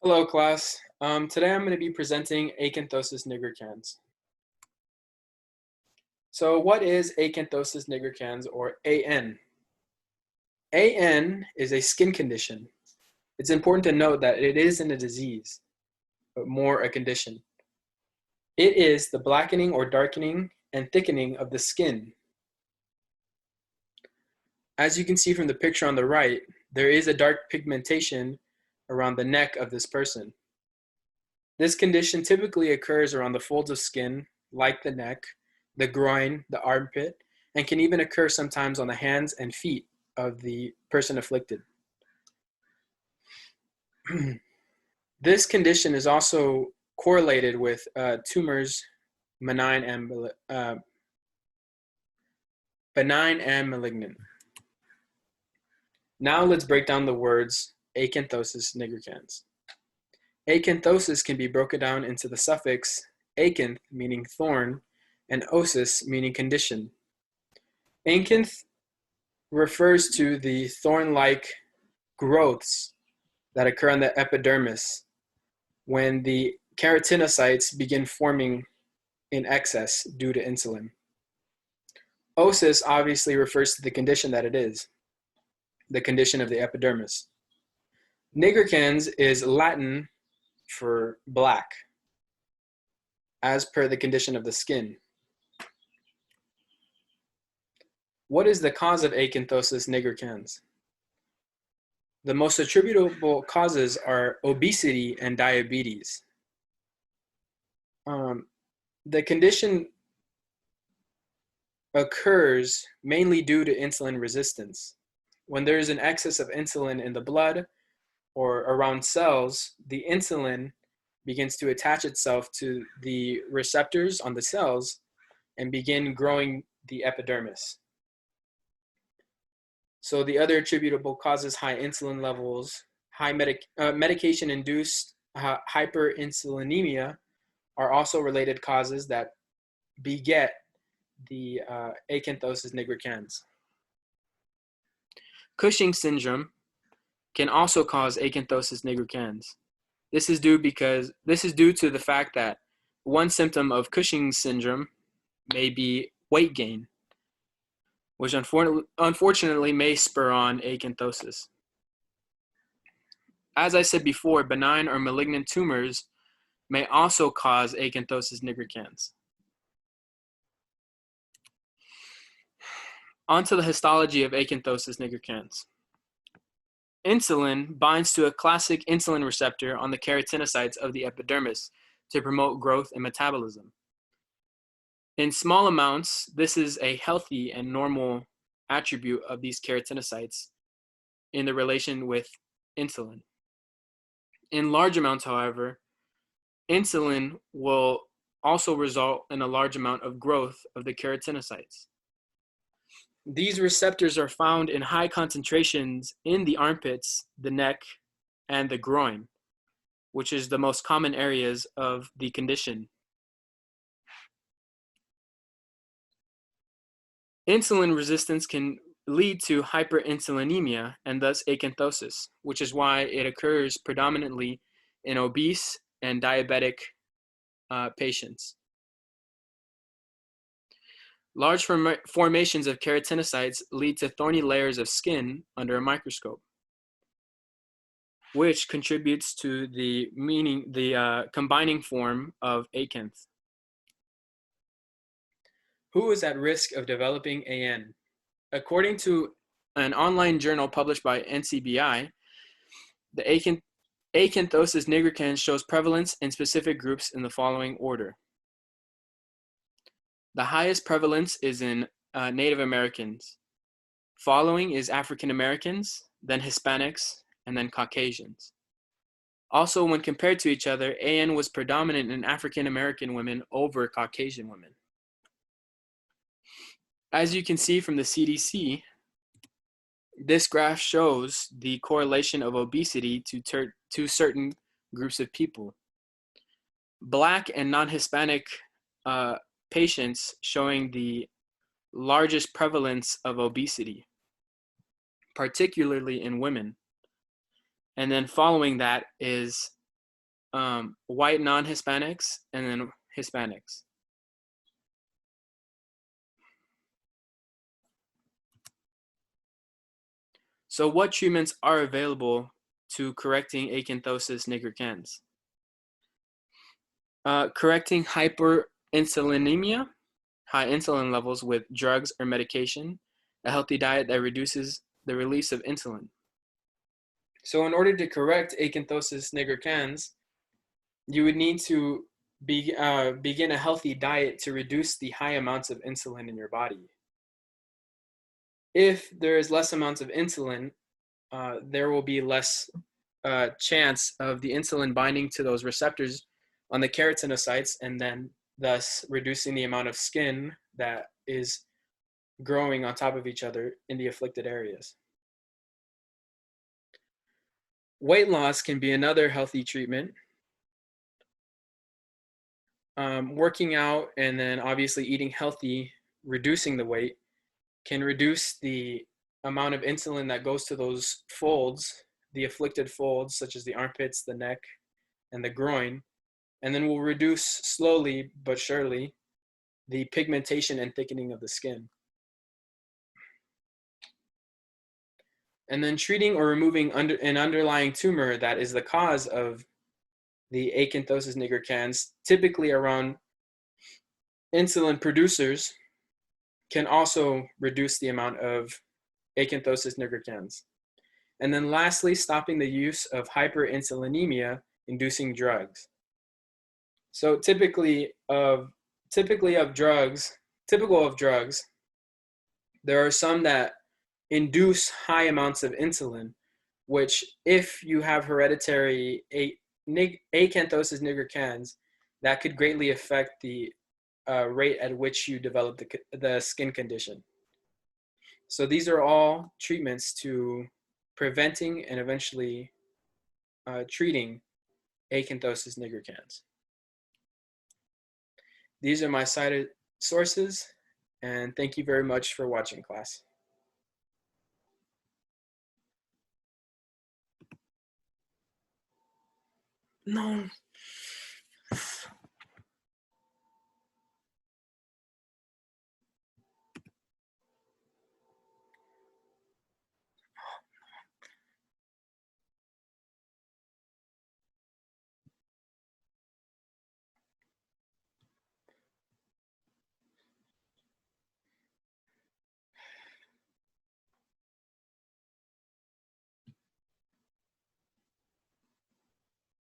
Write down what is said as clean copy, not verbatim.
Hello, class. Today I'm going to be presenting Acanthosis nigricans. So what is Acanthosis nigricans, or AN? AN is a skin condition. It's important to note that it isn't a disease, but more a condition. It is the blackening or darkening and thickening of the skin. As you can see from the picture on the right, there is a dark pigmentation around the neck of this person. This condition typically occurs around the folds of skin, like the neck, the groin, the armpit, and can even occur sometimes on the hands and feet of the person afflicted. This condition is also correlated with tumors, benign and malignant. Now let's break down the words Acanthosis nigricans. Acanthosis can be broken down into the suffix acanth, meaning thorn, and osis, meaning condition. Acanth refers to the thorn-like growths that occur on the epidermis when the keratinocytes begin forming in excess due to insulin. Osis obviously refers to the condition that it is, the condition of the epidermis. Nigricans is Latin for black, as per the condition of the skin. What is the cause of Acanthosis nigricans? The most attributable causes are obesity and diabetes. The condition occurs mainly due to insulin resistance. When there is an excess of insulin in the blood or around cells, the insulin begins to attach itself to the receptors on the cells and begin growing the epidermis. So the other attributable causes, high insulin levels, high medication-induced hyperinsulinemia, are also related causes that beget the Acanthosis nigricans. Cushing's syndrome can also cause Acanthosis nigricans. This is due to the fact that one symptom of Cushing's syndrome may be weight gain, which unfortunately may spur on acanthosis. As I said before, benign or malignant tumors may also cause Acanthosis nigricans. On to the histology of Acanthosis nigricans. Insulin binds to a classic insulin receptor on the keratinocytes of the epidermis to promote growth and metabolism. In small amounts, this is a healthy and normal attribute of these keratinocytes in the relation with insulin. In large amounts, however, insulin will also result in a large amount of growth of the keratinocytes. These receptors are found in high concentrations in the armpits, the neck, and the groin, which is the most common areas of the condition. Insulin resistance can lead to hyperinsulinemia and thus acanthosis, which is why it occurs predominantly in obese and diabetic patients. Large formations of keratinocytes lead to thorny layers of skin under a microscope, which contributes to the combining form of acanth. Who is at risk of developing AN? According to an online journal published by NCBI, the Acanthosis nigricans shows prevalence in specific groups in the following order. The highest prevalence is in Native Americans. Following is African Americans, then Hispanics, and then Caucasians. Also, when compared to each other, AN was predominant in African American women over Caucasian women. As you can see from the CDC, this graph shows the correlation of obesity to certain groups of people. Black and non-Hispanic patients showing the largest prevalence of obesity, particularly in women. And then following that is white non-Hispanics, and then Hispanics. So what treatments are available to correcting Acanthosis nigricans? Correcting hyperinsulinemia, high insulin levels with drugs or medication, a healthy diet that reduces the release of insulin. So in order to correct Acanthosis nigricans, you would need to begin a healthy diet to reduce the high amounts of insulin in your body. If there is less amounts of insulin, there will be less chance of the insulin binding to those receptors on the keratinocytes, and then thus reducing the amount of skin that is growing on top of each other in the afflicted areas. Weight loss can be another healthy treatment. Working out and then obviously eating healthy, reducing the weight, can reduce the amount of insulin that goes to those folds, the afflicted folds, such as the armpits, the neck, and the groin, and then will reduce slowly but surely the pigmentation and thickening of the skin. And then treating or removing an underlying tumor that is the cause of the Acanthosis nigricans, typically around insulin producers, can also reduce the amount of Acanthosis nigricans. And then lastly, stopping the use of hyperinsulinemia inducing drugs. So typical of drugs, there are some that induce high amounts of insulin, which if you have hereditary Acanthosis nigricans, that could greatly affect the rate at which you develop the skin condition. So these are all treatments to preventing and eventually treating Acanthosis nigricans. These are my cited sources, and thank you very much for watching, class. No.